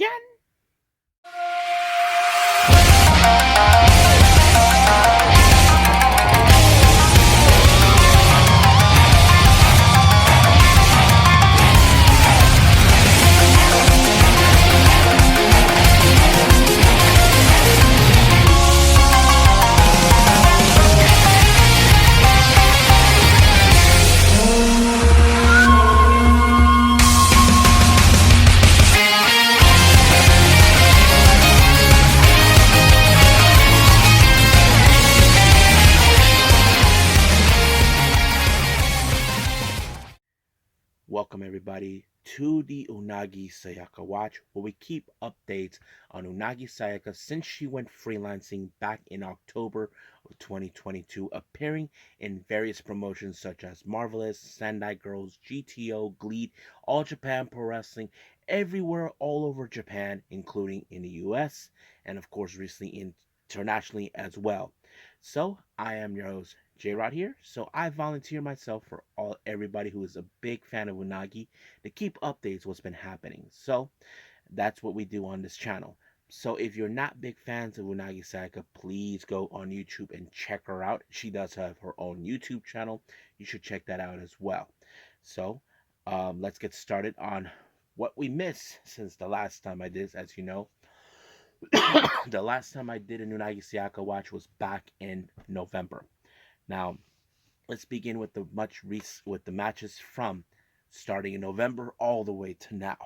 Yan! Welcome everybody to the Unagi Sayaka Watch, where we keep updates on Unagi Sayaka since she went freelancing back in October of 2022, appearing in various promotions such as Marvelous, Sendai Girls, GTO, Glee, All Japan Pro Wrestling, everywhere all over Japan, including in the US, and of course recently internationally as well. So I am your host J Rod here. So I volunteer myself for all everybody who is a big fan of Unagi to keep updates what's been happening. So that's what we do on this channel. So if you're not big fans of Unagi Sayaka, please go on YouTube and check her out. She does have her own YouTube channel. You should check that out as well. So let's get started on what we missed since the last time I did this. As you know, the last time I did an Unagi Sayaka watch was back in November. Now, let's begin with with the matches from starting in November all the way to now.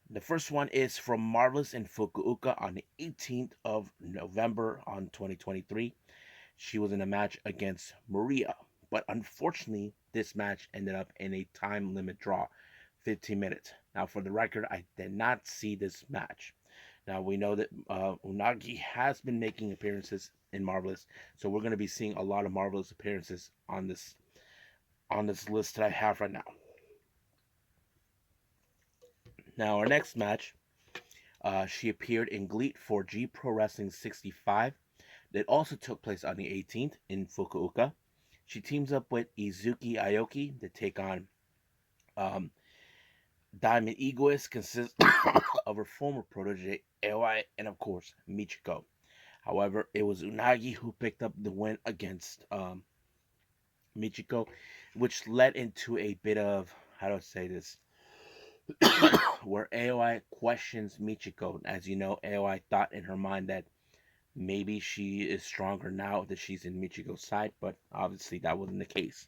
The first one is from Marvelous in Fukuoka on the 18th of November on 2023. She was in a match against Maria, but unfortunately, this match ended up in a time limit draw, 15 minutes. Now, for the record, I did not see this match. Now we know that Unagi has been making appearances in Marvelous, so we're going to be seeing a lot of Marvelous appearances on this list that I have right now. Now our next match, she appeared in Glee for G Pro Wrestling 65. That also took place on the 18th in Fukuoka. She teams up with Izuki Aoki to take on Diamond Egoist, consists of her former protege Aoi and of course Michiko. However, it was Unagi who picked up the win against Michiko, which led into a bit of, how do I say this, where Aoi questions Michiko. As you know, Aoi thought in her mind that maybe she is stronger now that she's in Michiko's side, but obviously that wasn't the case.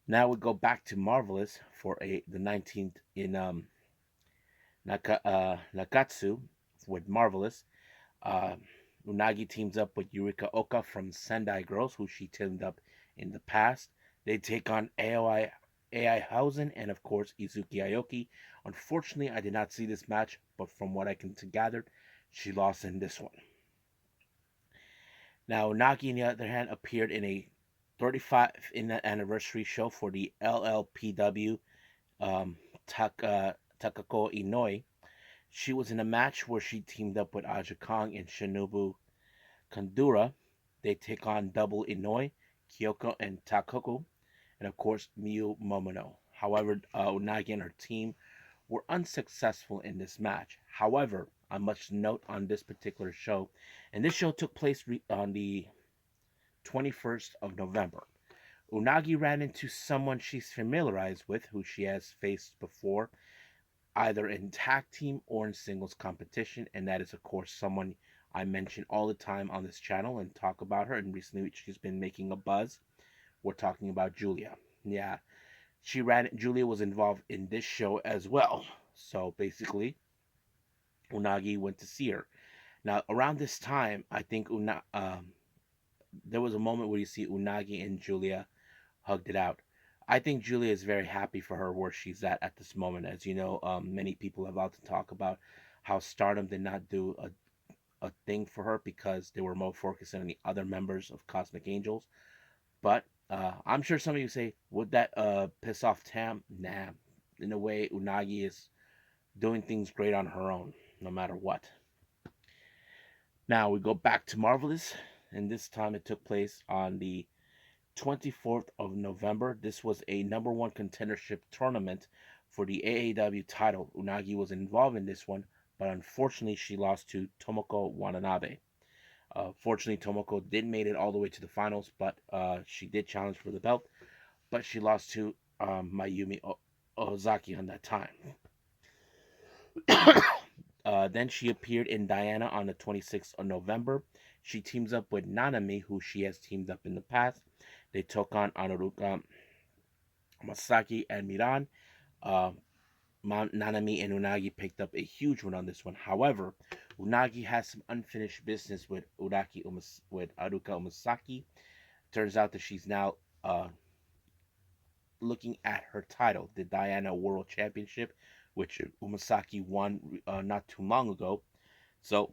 Now we go back to Marvelous for the 19th in Nakatsu with Marvelous. Uh, Unagi teams up with Yurika Oka from Sendai Girls, who she teamed up in the past. They take on AI Hausen and, of course, Izuki Aoki. Unfortunately, I did not see this match, but from what I can gather, she lost in this one. Now, Unagi, on the other hand, appeared in a 35th anniversary show for the LLPW Takako Inoue. She was in a match where she teamed up with Aja Kong and Shinobu Kandura. They take on Double Inoue, Kyoko, and Takako, and of course Miyu Momono. However, Unagi and her team were unsuccessful in this match. However, I must note on this particular show, and this show took place on the 21st of November. Unagi ran into someone she's familiarized with, who she has faced before, either in tag team or in singles competition, and that is, of course, someone I mention all the time on this channel and talk about her. And recently, she's been making a buzz. We're talking about Julia. Yeah, Julia was involved in this show as well. So basically, Unagi went to see her. Now, around this time, I think there was a moment where you see Unagi and Julia hugged it out. I think Julia is very happy for her where she's at this moment. As you know, many people have out to talk about how Stardom did not do a thing for her because they were more focused on the other members of Cosmic Angels. But I'm sure some of you say, would that piss off Tam? Nah. In a way, Unagi is doing things great on her own, no matter what. Now we go back to Marvelous, and this time it took place on the 24th of November. This was a number one contendership tournament for the AAW title. Unagi was involved in this one, but unfortunately she lost to Tomoko Watanabe. Fortunately, Tomoko did made it all the way to the finals, but she did challenge for the belt, but she lost to Mayumi Ozaki on that time. Then she appeared in Diana on the 26th of November. She teams up with Nanami, who she has teamed up in the past. They took on Anaruka, Masaki, and Miran. Uh, Nanami and Unagi picked up a huge win on this one. However, Unagi has some unfinished business with with Aruka Umasaki. Turns out that she's now looking at her title, the Diana World Championship, which Umasaki won not too long ago. So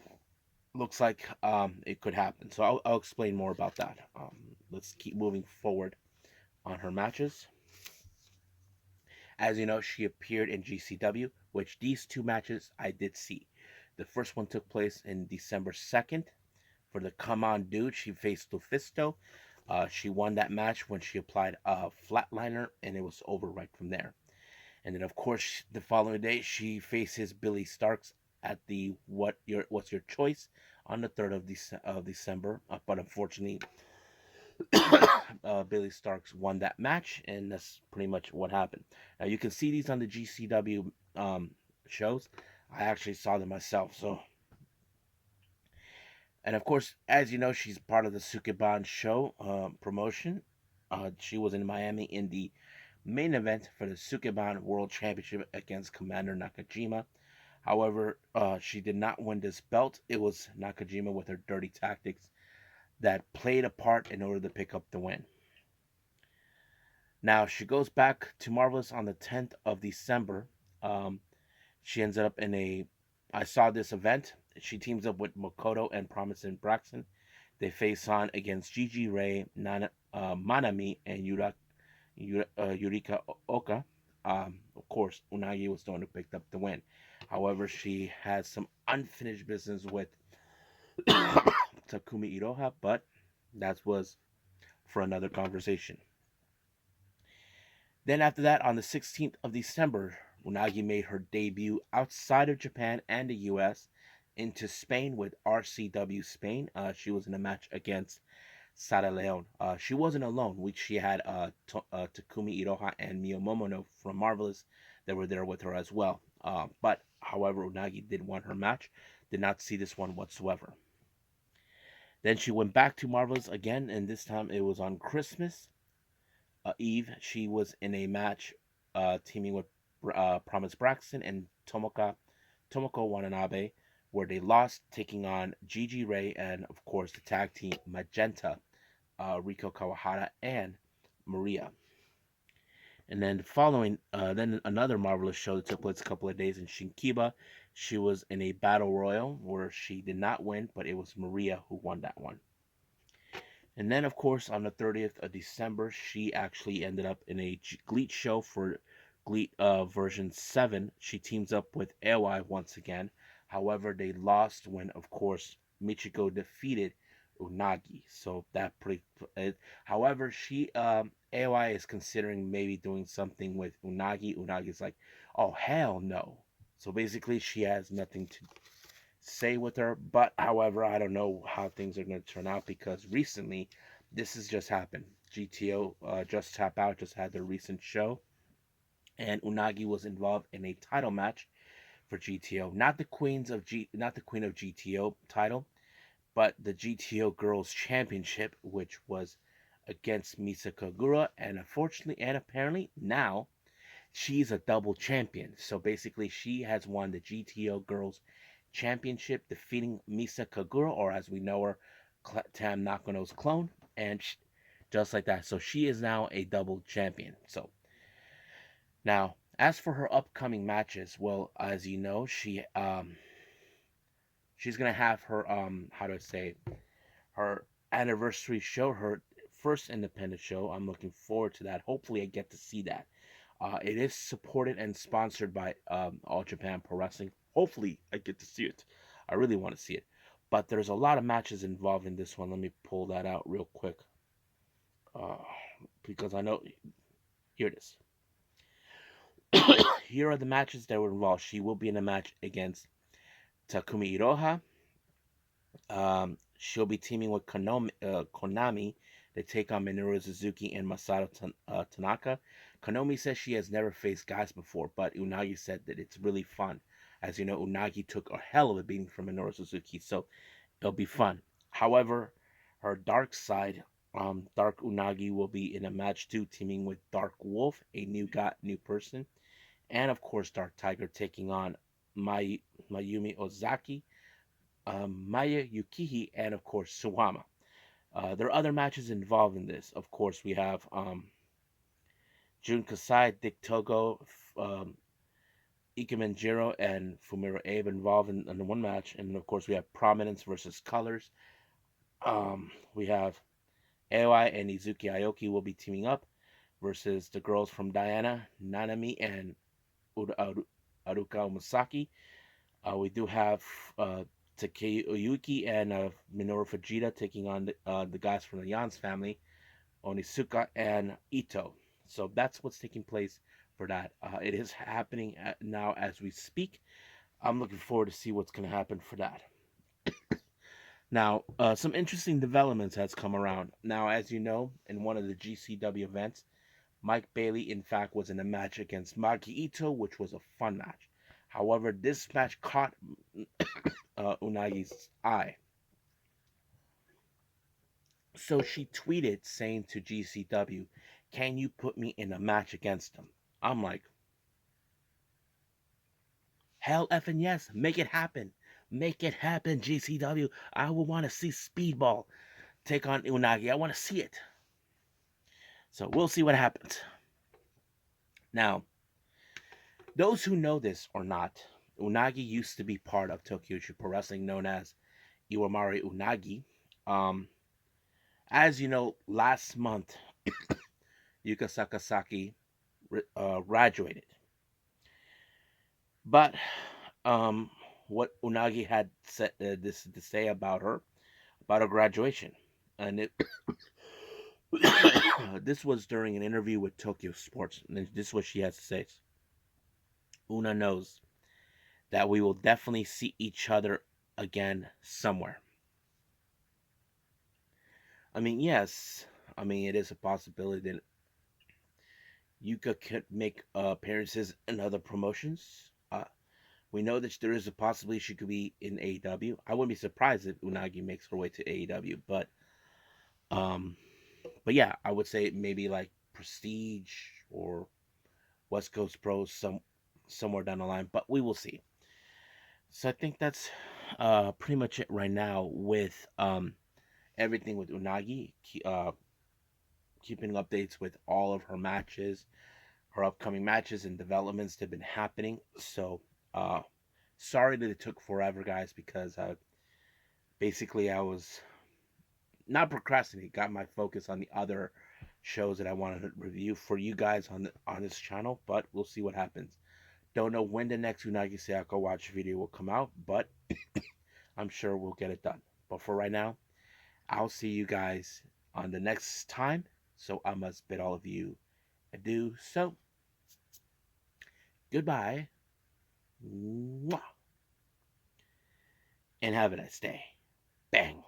looks like it could happen. So I'll explain more about that. Let's keep moving forward on her matches. As you know, she appeared in GCW, which these two matches I did see. The first one took place in December 2nd. For the Come On Dude, she faced Lufisto. She won that match when she applied a flatliner, and it was over right from there. And then, of course, the following day, she faces Billy Starks at the What's Your Choice on the 3rd of December. But unfortunately, Billy Starks won that match, and that's pretty much what happened. Now you can see these on the GCW shows. I actually saw them myself. So, and of course, as you know, she's part of the Sukeban show promotion. She was in Miami in the main event for the Sukeban World Championship against Commander Nakajima. However, she did not win this belt. It was Nakajima with her dirty tactics that played a part in order to pick up the win. Now she goes back to Marvelous on the 10th of December. Um, she ends up in a. I saw this event. She teams up with Makoto and Promise and Braxton. They face on against Gigi Ray, Manami, and Yurika Oka. Of course, Unagi was the one who picked up the win. However, she has some unfinished business with Takumi Iroha, but that was for another conversation. Then after that, on the 16th of December, Unagi made her debut outside of Japan and the US into Spain with RCW Spain. She was in a match against Sara Leon. She wasn't alone. She had Takumi Iroha and Mio Momono from Marvelous that were there with her as well. But however, Unagi did win her match. Did not see this one whatsoever. Then she went back to Marvelous again, and this time it was on Christmas Eve. She was in a match teaming with Promise Braxton and Tomoko Watanabe, where they lost, taking on Gigi Ray and, of course, the tag team Magenta, Riko Kawahara, and Maria. And then following, then another Marvelous show that took place a couple of days in Shinkiba. She was in a battle royal where she did not win, but it was Maria who won that one. And then, of course, on the 30th of December, she actually ended up in a GLEAT show for GLEAT version 7. She teams up with AOI once again. However, they lost when, of course, Michiko defeated Unagi. So that pretty. However, AOI is considering maybe doing something with Unagi. Unagi's like, oh hell no. So basically, she has nothing to say with her. But however, I don't know how things are going to turn out because recently, this has just happened. GTO Just Tap Out just had their recent show, and Unagi was involved in a title match for GTO. Not the Queen of GTO title, but the GTO Girls Championship, which was against Misa Kagura, and unfortunately and apparently now she's a double champion. So basically, she has won the GTO Girls Championship, defeating Misa Kagura, or as we know her, Tam Nakano's clone, and just like that. So she is now a double champion. So now, as for her upcoming matches, well, as you know, she's gonna have her how do I say, her anniversary show, her first independent show. I'm looking forward to that. Hopefully, I get to see that. It is supported and sponsored by All Japan Pro Wrestling. Hopefully, I get to see it. I really want to see it. But there's a lot of matches involved in this one. Let me pull that out real quick. Uh, because I know. Here it is. Here are the matches that were involved. She will be in a match against Takumi Iroha. She'll be teaming with Konami to take on Minoru Suzuki and Masato Tanaka. Konami says she has never faced guys before, but Unagi said that it's really fun. As you know, Unagi took a hell of a beating from Minoru Suzuki, so it'll be fun. However, her dark side, Dark Unagi, will be in a match too, teaming with Dark Wolf, a new person, and of course Dark Tiger taking on Mayumi Ozaki, Maya Yukihi, and of course Suwama. There are other matches involved in this. Of course, we have Jun Kasai, Dick Togo, um, Ikemenjiro, and Fumiro Abe involved in one match. And of course, we have Prominence versus Colors. We have Aoi and Izuki Aoki will be teaming up versus the girls from Diana, Nanami, and Aruka Masaki. We do have uh, Takei Oyuki and Minoru Fujita taking on the guys from the Yans family, Onisuka and Ito. So that's what's taking place for that. It is happening now as we speak. I'm looking forward to see what's going to happen for that. Now, some interesting developments has come around. Now, as you know, in one of the GCW events, Mike Bailey, in fact, was in a match against Maki Ito, which was a fun match. However, this match caught Unagi's eye. So she tweeted saying to GCW, "Can you put me in a match against them?" I'm like, hell effing yes, make it happen. Make it happen, GCW. I will want to see Speedball take on Unagi. I want to see it. So we'll see what happens. Now, those who know this or not, Unagi used to be part of Tokyo Pro Wrestling, known as Iwamari Unagi. Um, as you know, last month, Yuka Sakazaki graduated. But um, what Unagi had said this to say about her graduation, and this was during an interview with Tokyo Sports, and this is what she has to say. Una knows that we will definitely see each other again somewhere. I mean, yes, I mean it is a possibility that Yuka could make appearances in other promotions. We know that there is a possibility she could be in AEW. I wouldn't be surprised if Unagi makes her way to AEW, um, but yeah, I would say maybe like Prestige or West Coast Pros somewhere down the line, but we will see. So I think that's pretty much it right now with everything with Unagi. Keeping updates with all of her matches, her upcoming matches and developments that have been happening. So uh, sorry that it took forever, guys, because basically I was not procrastinating, got my focus on the other shows that I wanted to review for you guys on this channel. But we'll see what happens. Don't know when the next Unagi Sayaka watch video will come out, but I'm sure we'll get it done. But for right now, I'll see you guys on the next time. So I must bid all of you adieu. So goodbye. Mwah. And have a nice day. Bang.